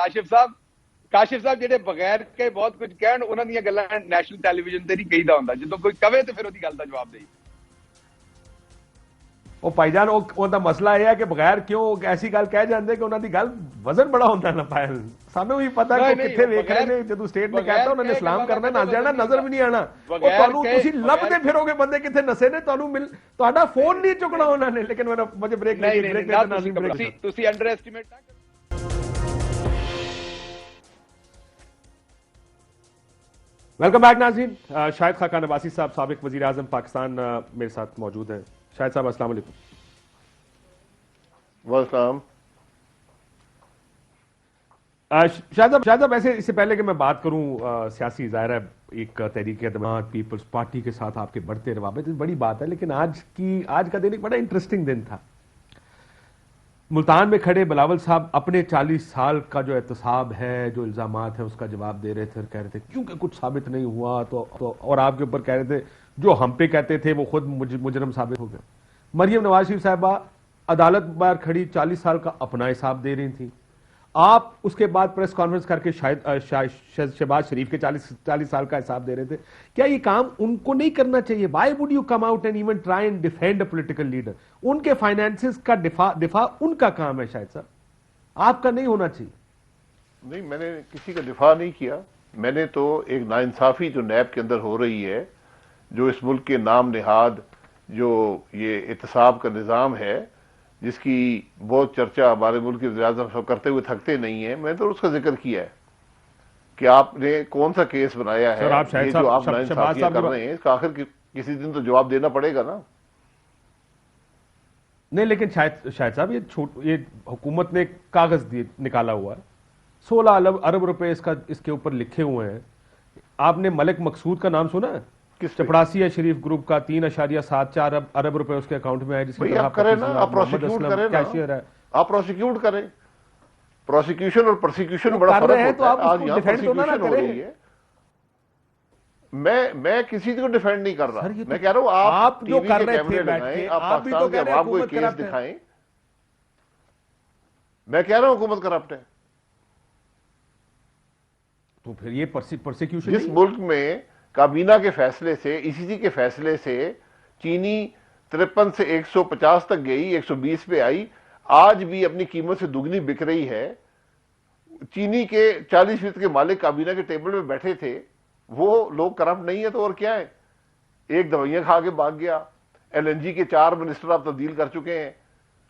काशिफ साहब ਜਿਹੜੇ बगैर के बहुत कुछ ਕਹਿਣ, ਉਹਨਾਂ ਦੀਆਂ ਗੱਲਾਂ ਨੈਸ਼ਨਲ ਟੈਲੀਵਿਜ਼ਨ ਤੇ ਨਹੀਂ ਕਹੀਦਾ ਹੁੰਦਾ, ਜਦੋਂ ਕੋਈ ਕਵੇ ਤੇ ਫਿਰ ਉਹਦੀ ਗੱਲ ਦਾ ਜਵਾਬ ਦੇਈ। ਉਹ ਭਾਈਜਾਨ ਉਹਦਾ ਮਸਲਾ ਇਹ ਹੈ ਕਿ ਬਗੈਰ ਕਿਉਂ ਐਸੀ ਗੱਲ ਕਹਿ ਜਾਂਦੇ ਕਿ ਉਹਨਾਂ ਦੀ ਗੱਲ ਵਜ਼ਨ ਬੜਾ ਹੁੰਦਾ ਨਾ ਪਾਇਲ। ਸਾਨੂੰ ਵੀ ਪਤਾ ਕਿ ਕਿੱਥੇ ਵੇਖ ਰਹੇ ਨੇ, ਜਦੋਂ ਸਟੇਟ ਨੇ ਕਹਿਤਾ ਉਹਨਾਂ ਨੇ ਸਲਾਮ ਕਰਨਾ, ਨੱਸ ਜਾਣਾ, ਨਜ਼ਰ ਵੀ ਨਹੀਂ ਆਣਾ। ਉਹ ਤੁਹਾਨੂੰ ਤੁਸੀਂ ਲੱਭਦੇ ਫਿਰੋਗੇ ਬੰਦੇ ਕਿੱਥੇ ਨਸੇ ਨੇ, ਤੁਹਾਨੂੰ ਤੁਹਾਡਾ ਫੋਨ ਨਹੀਂ ਚੁੱਕਣਾ ਉਹਨਾਂ ਨੇ। ਲੇਕਿਨ ਮੈਨੂੰ ਮੁਝੇ ਬ੍ਰੇਕ ਤੁਸੀਂ ਅੰਡਰ ਐਸਟੀਮੇਟ ਨਾ। वेलकम बैक नाज़रीन। शाहिद खाकान अब्बासी साहब साबिक वज़ीर आज़म पाकिस्तान मेरे साथ मौजूद हैं। शाहिद साहब अस्सलाम वालेकुम। वालेकुम। शाहिद साहब ऐसे इससे पहले कि मैं बात करूं सियासी, ज़ाहिर है एक तहरीक-ए-जमात पीपल्स पार्टी के साथ आपके बढ़ते रवाबित बड़ी बात है, लेकिन आज का दिन एक बड़ा इंटरेस्टिंग दिन था। मुल्तान में खड़े बिलावल साहब अपने 40 साल का जो एहतसाब है, जो इल्जामात है, उसका जवाब दे रहे थे और कह रहे थे क्योंकि कुछ साबित नहीं हुआ तो और आपके ऊपर कह रहे थे जो हम पे कहते थे वो खुद मुजरम साबित हो गए। मरियम नवाज शरीफ साहबा अदालत बाहर खड़ी 40 साल का अपना हिसाब दे रही थी। आप उसके बाद प्रेस कॉन्फ्रेंस करके शायद शहबाज शरीफ के 40 साल का हिसाब दे रहे थे। क्या ये काम उनको नहीं करना चाहिए? Why would you come out and even try and defend a political leader? उनके फाइनेंसेस का दिफा उनका काम है शायद साहब, आपका नहीं होना चाहिए। नहीं, मैंने किसी का दिफा नहीं किया। मैंने तो एक नाइंसाफी जो नैब के अंदर हो रही है, जो इस मुल्क के नाम निहाद जो ये एहतसाब का निज़ाम है, जिसकी बहुत चर्चा हमारे मुल्क के वज़ीर-ए-आज़म सब करते हुए थकते नहीं है, मैंने तो उसका जिक्र किया है कि आपने कौन सा केस बनाया है। ये जो आप नाइंसाफियां कर रहे हैं, इसका आखिर किसी दिन तो जवाब देना पड़ेगा ना। नहीं, लेकिन शायद साहब ये हुकूमत ने कागज निकाला हुआ है, 16 अरब रुपए इसके ऊपर लिखे हुए हैं। आपने मलिक मकसूद का नाम सुना है? चपड़ासी शरीफ ग्रुप का 3.74 अरब रुपए उसके अकाउंट में है, जिसके आप करें ना, आप प्रोसिक्यूट करें, कैशियर है, आप प्रोसिक्यूट करें। प्रोसिक्यूशन और प्रोसिक्यूशन बड़ा फर्क होता है। तो आप आज यहाँ प्रोसिक्यूशन हो रही है। मैं किसी को डिफेंड नहीं कर रहा, मैं कह रहा हूं आप जो कर रहे थे लगाएं, आप पाकिस्तान के अवाम को एक केस दिखाएं। मैं कह रहा हूं हुकूमत करप्ट है, तो फिर ये प्रोसिक्यूशन जिस मुल्क में काबीना के फैसले से, ईसीसी के फैसले से चीनी 53 से 150 तक गई, 120 पे आई, आज भी अपनी कीमत से दुगनी बिक रही है। चीनी के 40% के मालिक काबीना के टेबल में बैठे थे, वो लोग करप्ट नहीं है तो और क्या है? एक दवाइयां खा के भाग गया। एलएनजी के 4 मिनिस्टर आप तब्दील कर चुके हैं।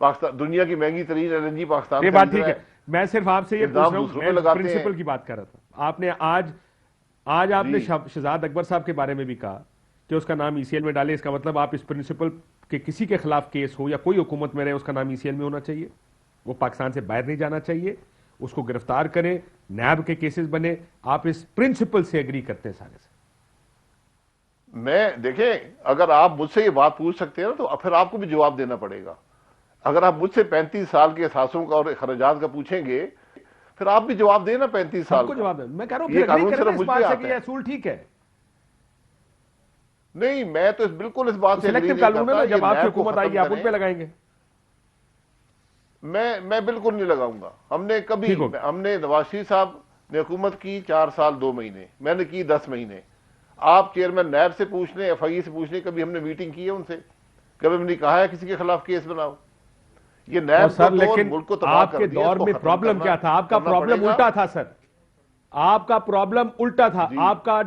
पाकिस्तान दुनिया की महंगी तरीन एलएनजी पाकिस्तान। ये बात ठीक है, मैं सिर्फ आपसे ये पूछ रहा हूं, प्रिंसिपल की बात कर रहा था। आपने आज आपने शहजाद अकबर साहब के बारे में भी कहा कि उसका नाम ईसीएल में डाले। इसका मतलब आप इस प्रिंसिपल के किसी के खिलाफ केस हो या कोई हुकूमत में रहे, उसका नाम ईसीएल में होना चाहिए, वो पाकिस्तान से बाहर नहीं जाना चाहिए, उसको गिरफ्तार करें, नैब के केसेस बने। आप इस प्रिंसिपल से एग्री करते हैं सारे से? मैं देखें, अगर आप मुझसे ये बात पूछ सकते हैं ना, तो फिर आपको भी जवाब देना पड़ेगा। अगर आप मुझसे 35 साल के असासों का और खर्चात का पूछेंगे, फिर आप भी जवाब देना 35 साल को जवाब देना। मैं कह रहा हूं ये कानून सिर्फ मुझ पे आता है। असूल ठीक है, नहीं, मैं तो बिल्कुल इस बात से सिलेक्टिव कानून है ना, जब आपकी हुकूमत आएगी आप उन पे लगाएंगे। मैं बिल्कुल नहीं लगाऊंगा। हमने नवाज शरीफ साहब ने हुकूमत की 4 साल 2 महीने, मैंने की 10 महीने। आप चेयरमैन नैब से पूछने, एफआईए से पूछने, कभी हमने मीटिंग की है उनसे? कभी हमने कहा है किसी के खिलाफ केस बनाओ? ये नैब सर, लेकिन आपके दौर में प्रॉब्लम क्या था? आपका प्रॉब्लम उल्टा था सर, आपका प्रॉब्लम उल्टा था। आपका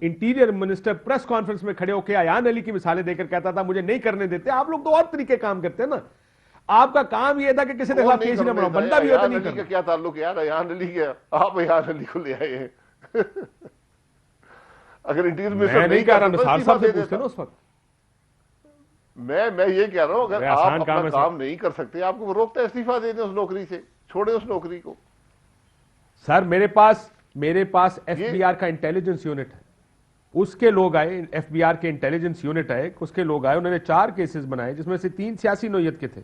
इंटीरियर मिनिस्टर प्रेस कॉन्फ्रेंस में खड़े होकर अयान अली की मिसालें देकर कहता था मुझे नहीं करने देते। आप लोग तो और तरीके काम करते हैं ना। आपका काम यह था कि किसी के खिलाफ केस ना बनाओ, बंदा भी होता नहीं करता। क्या ताल्लुक है यार अयान अली का? आप अयान अली को ले आए हैं। अगर इंटीरियर मिनिस्टर नहीं कर रहा, साहब से पूछते ना उस वक्त। मैं ये कह रहा हूं, अगर आप अपना काम नहीं कर सकते, आपको रोकता है, इस्तीफा दे दें उस नौकरी से, छोड़े उस नौकरी को। सर, मेरे पास मेरे पास एफबीआर का इंटेलिजेंस यूनिट है, उसके लोग आए, एफबीआर के इंटेलिजेंस यूनिट आए, उसके लोग आए, उन्होंने 4 केसेस बनाए जिसमें से 3 सियासी नोयत के थे।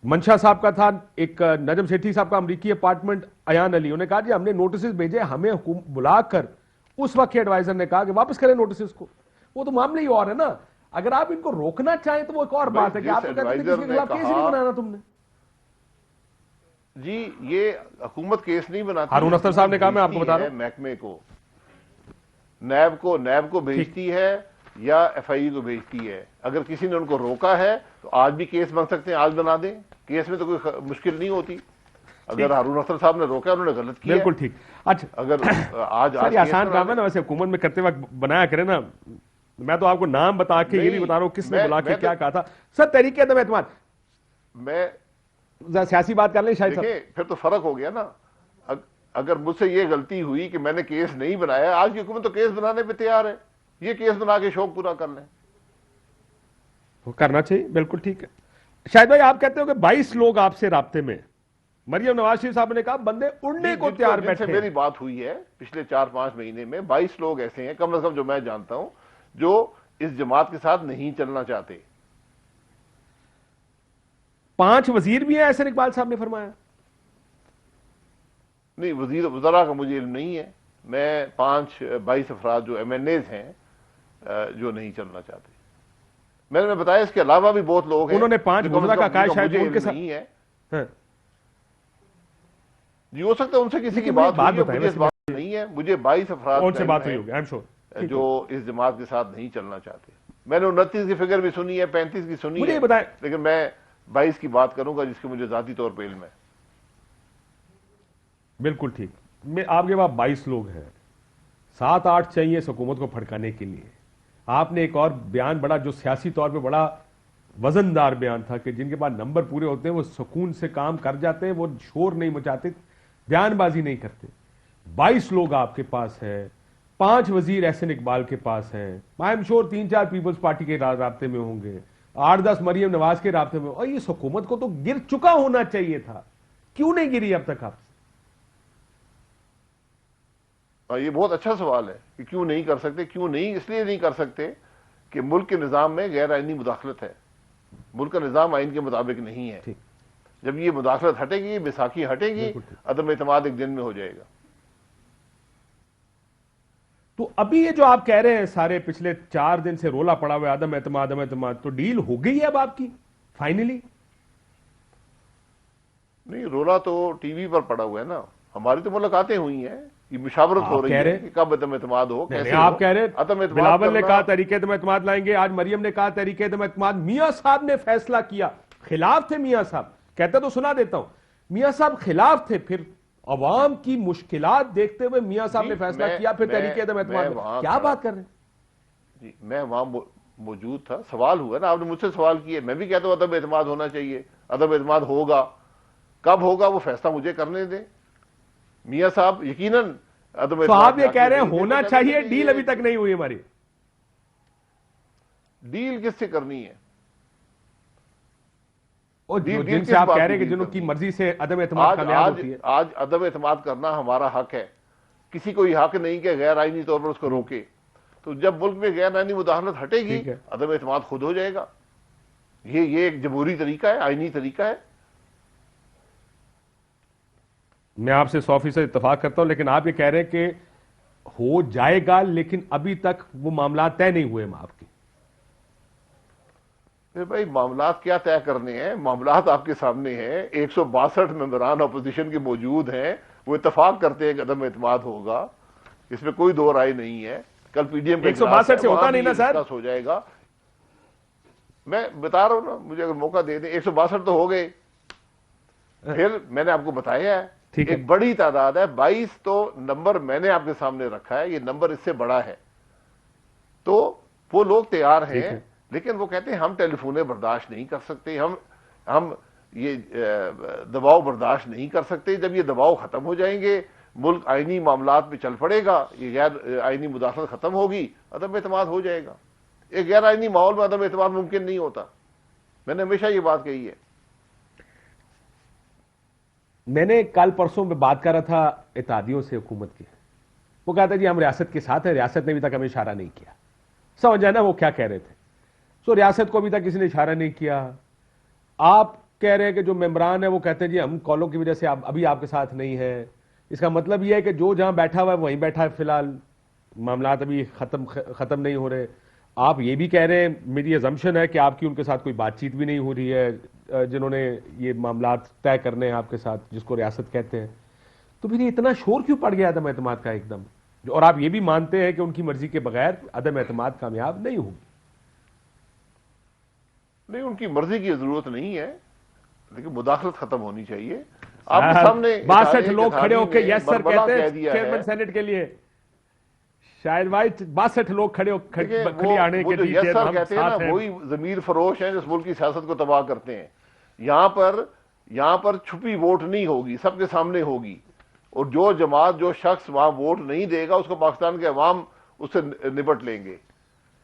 मंशा साहब का था, एक नजम सेठी साहब का अमरीकी अपार्टमेंट, अयान अली, उन्होंने कहा जी हमने नोटिस भेजे, हमें बुलाकर उस वक्त के एडवाइजर ने कहा कि वापस करें नोटिस को। वो तो मामले ही और है ना। अगर आप इनको रोकना चाहें तो वो एक और बात है कि आप तो कहते हैं किसी के खिलाफ केस ही नहीं बनाना तुमने। जी ये हुकूमत केस नहीं बनाती। हारून अख्तर साहब ने कहा, मैं आपको बता रहा हूं, महकमे को, नैब को भेजती है या एफआईयू को भेजती है। अगर किसी ने उनको रोका है तो आज भी केस बन सकते हैं, आज बना दें, केस में तो कोई मुश्किल नहीं होती। अगर हारून अख्तर साहब ने रोका, उन्होंने गलत किया। बिल्कुल ठीक। अच्छा, अगर आज आसान काम है ना वैसे हुकूमत में करते वक्त बनाया करें ना। मैं तो आपको नाम बता के ये भी बता रहा हूं किसने बुला के क्या कहा था। सर तरीके अदम एतमाद, मैं सियासी बात कर लें शायद। फिर तो फर्क हो गया ना। अगर मुझसे ये गलती हुई कि मैंने केस नहीं बनाया, आज की हुकूमत तो केस बनाने पे तैयार है, ये केस बना के शौक पूरा कर लें। वो करना चाहिए, बिल्कुल ठीक है। शायद भाई आप कहते हो कि 22 लोग आपसे राब्ते में, मरियम नवाज शरीफ साहब ने कहा बंदे उड़ने को तैयार बैठे। मेरी बात हुई है पिछले 4-5 महीने में, 22 लोग ऐसे हैं कम से कम जो मैं जानता हूं, जो इस जमात के साथ नहीं चलना चाहते। 5 वजीर भी हैं, ऐसे इकबाल साहब ने फरमाया। नहीं, वज़रा का मुझे इल्म नहीं है। मैं 22 अफराद जो MNAs हैं जो नहीं चलना चाहते। मैंने बताया इसके अलावा भी बहुत लोग हैं। उन्होंने 5 वज़रा का कहा, शायद उनके साथ नहीं है। हाँ। जी हो सकता है उनसे किसी की बात नहीं है। मुझे 22 अफराद उनसे बात हुई होगी, आई एम श्योर, जो इस जमात के साथ नहीं चलना चाहते। मैंने 29 की फिगर भी सुनी है, 35 की सुनी है, बताएं, लेकिन मैं 22 की बात करूंगा जिसकी मुझे जाती तौर पर इल्म है। बिल्कुल ठीक। मैं आपके पास 22 लोग हैं, 7-8 चाहिए इस हुकूमत को फटकाने के लिए। आपने एक और बयान बड़ा, जो सियासी तौर पे बड़ा वजनदार बयान था, कि जिनके पास नंबर पूरे होते हैं वो सुकून से काम कर जाते हैं, वो शोर नहीं मचाते, बयानबाजी नहीं करते। 22 लोग आपके पास है, 5 वजीर एहसन इकबाल के पास हैं, I am sure 3-4 People's Party के राब्ते में होंगे, 8-10 मरियम नवाज के राब्ते में। और इस हुकूमत को तो गिर चुका होना चाहिए था, क्यों नहीं गिरी अब तक? आप ये बहुत अच्छा सवाल है कि क्यों नहीं कर सकते। क्यों नहीं? इसलिए नहीं कर सकते कि मुल्क के निज़ाम में गैर आइनी मुदाखलत है। मुल्क का निज़ाम आइन के मुताबिक नहीं है। जब ये मुदाखलत हटेगी, बैसाखी हटेगी, अदम एतमाद एक दिन में हो जाएगा। तो अभी ये जो आप कह रहे हैं, सारे पिछले 4 दिन से रोला पड़ा हुआ है अदम एतमाद, तो डील हो गई है अब आपकी फाइनली? नहीं, रोला तो टीवी पर पड़ा हुआ है ना। हमारी तो मुलाकातें हुई हैं, ये मुशावरत हो रही है कि कब अदम एतमाद हो, कैसे आप कह रहे हैं बिलावल ने कहा तहरीक अदम एतमाद लाएंगे, आज मरियम ने कहा तहरीक अदम एतमाद। मियां साहब ने फैसला किया, खिलाफ थे मियां साहब, कहते तो सुना देता हूं, मियां साहब खिलाफ थे, फिर अवाम की मुश्किलात देखते हुए मियां साहब ने फैसला किया, फिर तहरीक अदम एतमाद। क्या बात कर रहे हैं जी? मैं वहां मौजूद था, सवाल हुआ ना, आपने मुझसे सवाल किए, मैं भी कहता हूं अदम एतमाद होना चाहिए। अदम एतमाद होगा, कब होगा वो फैसला मुझे करने दें। मियां साहब यकीनन तो आप ये कह रहे हैं होना चाहिए, डील अभी तक नहीं हुई हमारी। डील किससे करनी है? और जिनसे आप कह रहे हैं कि जिनकी मर्जी से अदम एतमाद कामयाब होती है। आज अदम एतमाद करना हमारा हक है, किसी को हक नहीं कि गैर आईनी तौर पर उसको रोके। तो जब मुल्क में गैर आईनी मुदाखलत हटेगी, अदम एतमाद खुद हो जाएगा। ये एक जमहूरी तरीका है, आईनी तरीका है। मैं आपसे 100% इत्तेफाक करता हूं, लेकिन आप ये कह रहे हैं कि हो जाएगा, लेकिन अभी तक वो मामला तय नहीं हुए आपके। भाई मामलात क्या तय करने हैं? मामलात आपके सामने हैं। 162 मेंबरान अपोजिशन के मौजूद हैं, वो इत्तेफाक करते हैं कि अदम एतमाद होगा, इसमें कोई दो राय नहीं है। कल पीडीएम का 162 से होता नहीं ना सर, हो जाएगा। मैं बता रहा हूं ना, मुझे अगर मौका दे दें। 162 तो हो गए, फिर मैंने आपको बताया है एक बड़ी तादाद है। 22 तो नंबर मैंने आपके सामने रखा है, ये नंबर इससे बड़ा है। तो वो लोग तैयार हैं, लेकिन वो कहते हैं हम टेलीफोने बर्दाश्त नहीं कर सकते, हम ये दबाव बर्दाश्त नहीं कर सकते। जब ये दबाव खत्म हो जाएंगे, मुल्क आईनी मामलात में चल पड़ेगा, ये गैर आईनी मुदाखलत खत्म होगी, अदम एतमाद हो जाएगा। एक गैर आईनी माहौल में अदम एतमाद मुमकिन नहीं होता। मैंने हमेशा ये बात कही है। मैंने कल परसों में बात कर रहा था इत्तेहादियों से हुकूमत की। वो कहता जी हम रियासत के साथ है, रियासत ने अभी तक हमें इशारा नहीं किया। समझ जाए ना वो क्या कह रहे थे। सो रियासत को अभी तक किसी ने इशारा नहीं किया। आप कह रहे हैं कि जो मेंबरान है वो कहते हैं जी हम कॉलों की वजह से अभी आपके साथ नहीं है। इसका मतलब यह है कि जो जहां बैठा हुआ है वहीं बैठा है, फिलहाल मामलात अभी खत्म नहीं हो रहे। आप ये भी कह रहे हैं, मेरी अजम्पशन है कि आपकी उनके साथ कोई बातचीत भी नहीं हो रही है जिन्होंने ये मामलात तय करने हैं आपके साथ, जिसको रियासत कहते हैं। तो फिर इतना शोर क्यों पड़ गया अदम एतमाद का एकदम? और आप ये भी मानते हैं कि उनकी मर्जी के बगैर अदम एतमाद कामयाब नहीं होगी? नहीं, उनकी मर्जी की जरूरत नहीं है, लेकिन मुदाखलत खत्म होनी चाहिए। आपके सामने 62 लोग खड़े होकर यस सर कहते हैं चेयरमैन सेनेट के लिए। शायद भाई 62 लोग खड़े आने के लिए यस सर कहते हैं ना, वही जमीर फरोश हैं जो इस मुल्क की सियासत को तबाह करते हैं। यहां पर छुपी वोट नहीं होगी, सबके सामने होगी। और जो जमात, जो शख्स वहां वोट नहीं देगा उसको पाकिस्तान के अवाम उससे निपट लेंगे।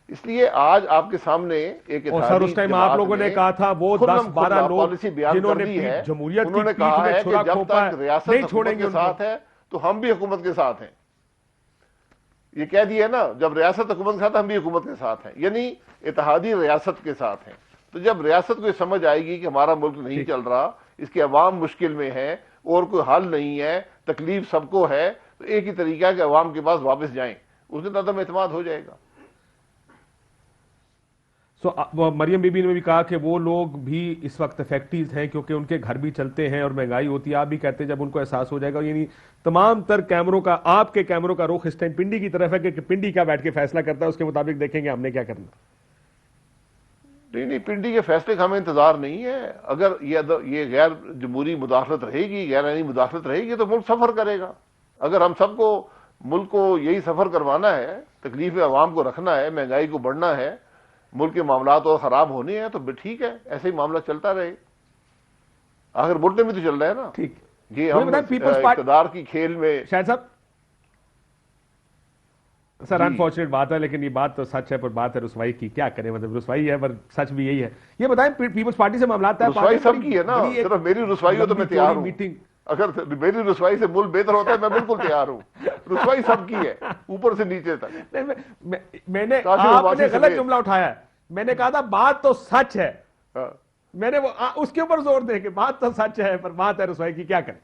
इसलिए आज आपके सामने एक सर उस टाइम आप लोगों ने कहा था वो 10-12 लोग जिन्होंने जमहूरियत उन्होंने कहा है कि जब तक रियासत हुकूमत के साथ है तो हम भी हुकूमत के साथ हैं। ये कह दिया ना, जब रियासत हुकूमत के साथ हम भी हुकूमत के साथ हैं, यानी इत्तेहादी रियासत के साथ हैं। तो जब रियासत को समझ आएगी कि हमारा मुल्क नहीं चल रहा, इसके अवाम मुश्किल में है और कोई हल नहीं है, तकलीफ सबको है, तो एक ही तरीका है कि अवाम के पास वापस जाएं, उस दिन अदम एतमाद हो जाएगा। मरियम बीबी ने भी कहा कि वो लोग भी इस वक्त इफेक्टिव हैं क्योंकि उनके घर भी चलते हैं और महंगाई होती है। आप भी कहते हैं जब उनको एहसास हो जाएगा, यानी तमाम तर कैमरों का, आपके कैमरों का रुख इस टाइम पिंडी की तरफ है कि पिंडी का बैठ के फैसला करता है, उसके मुताबिक देखेंगे हमने क्या करना। नहीं, पिंडी के फैसले का हमें इंतजार नहीं है। अगर ये गैर जमहूरी मुदाखलत रहेगी, गैर आईनी मुदाखलत रहेगी तो मुल्क सफर करेगा। अगर हम सबको मुल्क को यही सफर करवाना है, तकलीफ अवाम को रखना है, महंगाई को बढ़ना है, मुल्क के मामलात और खराब होने हैं, तो ठीक है, ऐसे ही मामला चलता रहे। आखिर मुल्क में तो चल रहा है ना। ठीक, ये हम इक़्तिदार की खेल में शायद साहब सर अनफॉर्चुनेट बात है, लेकिन ये बात तो सच है, पर बात है रुसवाई की, क्या करें, मतलब रुसवाई है पर सच भी यही है। ये बताएं पीपल्स पार्टी से मामला है, रुसवाई सबकी है ना, सिर्फ मेरी रुसवाई हो तो मैं तैयार हूं। मीटिंग अगर मेरी रुसवाई से मुल्क बेहतर होता है मैं बिल्कुल तैयार हूं। रुसवाई सबकी है, ऊपर से नीचे तक। मैंने आपने गलत जुमला उठाया है। मैंने कहा था बात तो सच है, मैंने वो उसके ऊपर जोर दे के बात तो सच है, पर बात है रुसवाई की, क्या करें।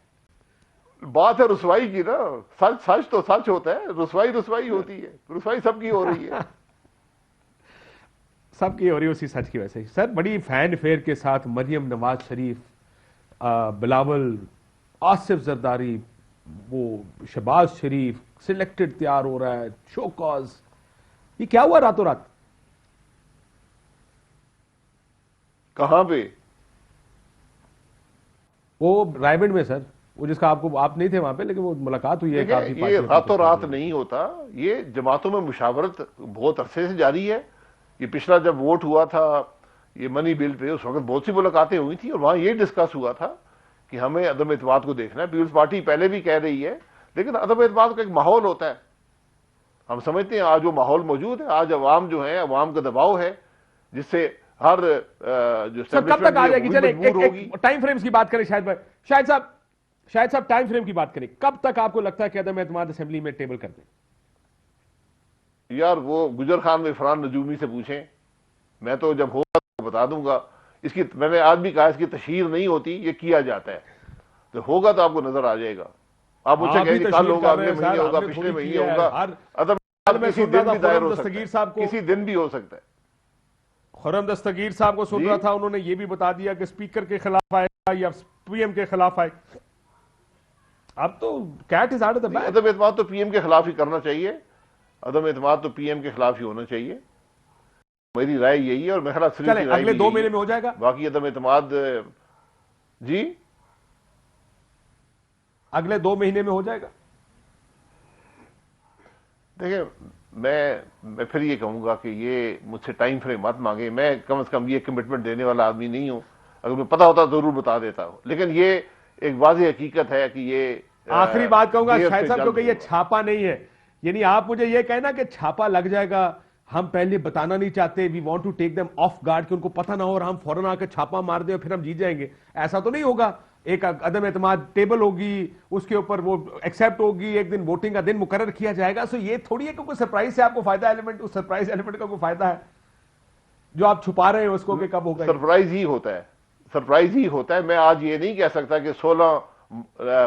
बात है रुसवाई की ना, सच तो सच होता है, रुसवाई होती है। रुसवाई सबकी हो रही है। सबकी हो रही है उसी सच की वजह से। सर बड़ी फैन फेयर के साथ मरियम नवाज शरीफ, बिलावल, आसिफ जरदारी, वो शहबाज शरीफ सिलेक्टेड तैयार हो रहा है, शो कॉज। ये क्या हुआ रातों रात? कहां पे? वो रायबंड में सर, वो जिसका आप नहीं थे वहां पे, लेकिन वो मुलाकात हुई है। ये रातों रात नहीं होता, ये जमातों में मुशावरत बहुत अरसे से जारी है। ये पिछला जब वोट हुआ था ये मनी बिल पे, उस वक्त बहुत सी मुलाकातें हुई थी और वहां ये डिस्कस हुआ था कि हमें अदम एतमाद को देखना है। पीपल्स पार्टी पहले भी कह रही है, लेकिन अदम एतमाद का एक माहौल होता है, हम समझते हैं। आज वो माहौल मौजूद है, आज अवाम जो है, अवाम का दबाव है, जिससे हर जो कब तक आ जाएगी? चले एक टाइम फ्रेम्स की बात करें। शायद साहब टाइम फ्रेम की बात करें, कब तक आपको लगता है कि अदम एतमाद असेंबली में टेबल कर दें? यार वो गुजर खान में फरहान नजूमी से पूछें, मैं तो जब होगा तो बता दूंगा। इसकी मैंने आज भी कहा, इसकी तशहीर नहीं होती, ये किया जाता है। तो होगा तो आपको नजर आ जाएगा। आप मुझसे कहेंगे कल होगा, अगले महीने होगा, पिछले महीने होगा। अदम किसी दिन भी दायर हो सकता है, किसी दिन भी हो सकता है। खुर्रम दस्तगीर साहब को सुन रहा था, उन्होंने ये भी बता दिया कि स्पीकर के खिलाफ आएगा या पीएम के खिलाफ आएगा। अब तो cat is out of the bag. अदम एतमाद तो पीएम के खिलाफ ही करना चाहिए, अदम एतमाद तो पीएम के खिलाफ ही होना चाहिए, मेरी राय यही है। और मेरा ख्याल अगले 2 महीने में हो जाएगा। बाकी अदम एतमाद जी अगले 2 महीने में हो जाएगा। देखिए मैं फिर ये कहूंगा कि ये मुझसे टाइम फ्रेम मत मांगे, मैं कम से कम ये कमिटमेंट देने वाला आदमी नहीं हूं। अगर मैं पता होता जरूर बता देता हूं, लेकिन ये एक वाज़ेह हकीकत है कि ये आखिरी बात कहूंगा शायद साहब, क्योंकि ये छापा नहीं है, यानी आप मुझे ये कहना कि छापा लग जाएगा, हम पहले बताना नहीं चाहते, we want to take them off guard, कि उनको पता ना हो और हम फौरन आकर छापा मार दें और फिर हम जीत जाएंगे, ऐसा तो नहीं होगा। एक अदम एतमाद टेबल होगी, उसके ऊपर वो एक्सेप्ट होगी, एक दिन वोटिंग का दिन मुकर्रर किया जाएगा। सो ये थोड़ी है कि कोई सरप्राइज से आपको फायदा एलिमेंट, उस सरप्राइज एलिमेंट का कोई फायदा है जो आप छुपा रहे हैं उसको कि कब होगा। सरप्राइज ही होता है, सरप्राइज ही होता है। मैं आज ये नहीं कह सकता कि 16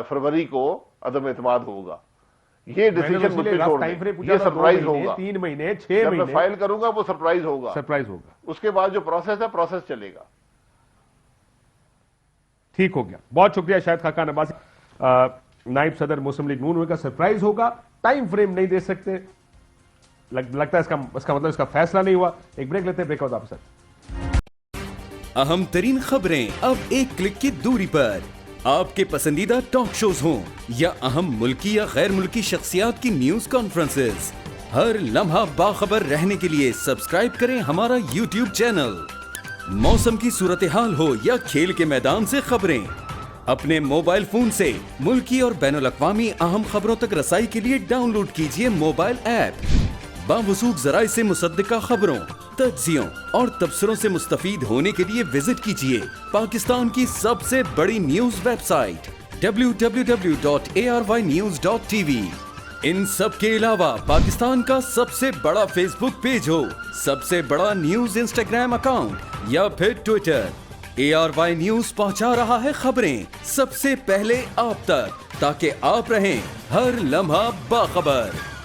फरवरी को अदम एतमाद होगा। ये डिसीजन मुझे छोड़ दें, ये सरप्राइज होगा। 3 महीने 6 महीने मैं फाइल करूंगा वो सरप्राइज होगा, सरप्राइज होगा। उसके बाद जो प्रोसेस है प्रोसेस चलेगा। ठीक हो गया, बहुत शुक्रिया शाहिद खाकान अब्बासी। नायब सदर मुस्लिम लीग नून का सरप्राइज होगा, टाइम फ्रेम नहीं दे सकते। लगता है इसका मतलब इसका फैसला नहीं हुआ। एक ब्रेक लेते हैं, ब्रेक वापस अहम तरीन खबरें अब एक क्लिक की दूरी पर। आपके पसंदीदा टॉक शोज हों या अहम मुल्की या गैर मुल्की शख्सियात की न्यूज कॉन्फ्रेंसेस, हर लम्हा बाखबर रहने के लिए सब्सक्राइब करें हमारा YouTube चैनल। मौसम की सूरत हाल हो या खेल के मैदान से खबरें, अपने मोबाइल फोन से मुल्की और बैनुल अक़वामी अहम खबरों तक रसाई के लिए डाउनलोड कीजिए मोबाइल ऐप। बावसूख ज़राए से मुसद्दिका खबरों, तज्ज़ियों और तबसरों से मुस्तफीद होने के लिए विजिट कीजिए पाकिस्तान की सबसे बड़ी न्यूज वेबसाइट www.arYnews.tv। इन सब के अलावा पाकिस्तान का सबसे बड़ा फेसबुक पेज हो, सबसे बड़ा न्यूज इंस्टाग्राम अकाउंट या फिर ट्विटर, ARY न्यूज पहुंचा रहा है खबरें सबसे पहले आप तक, ताकि आप रहें हर लम्हा बाखबर।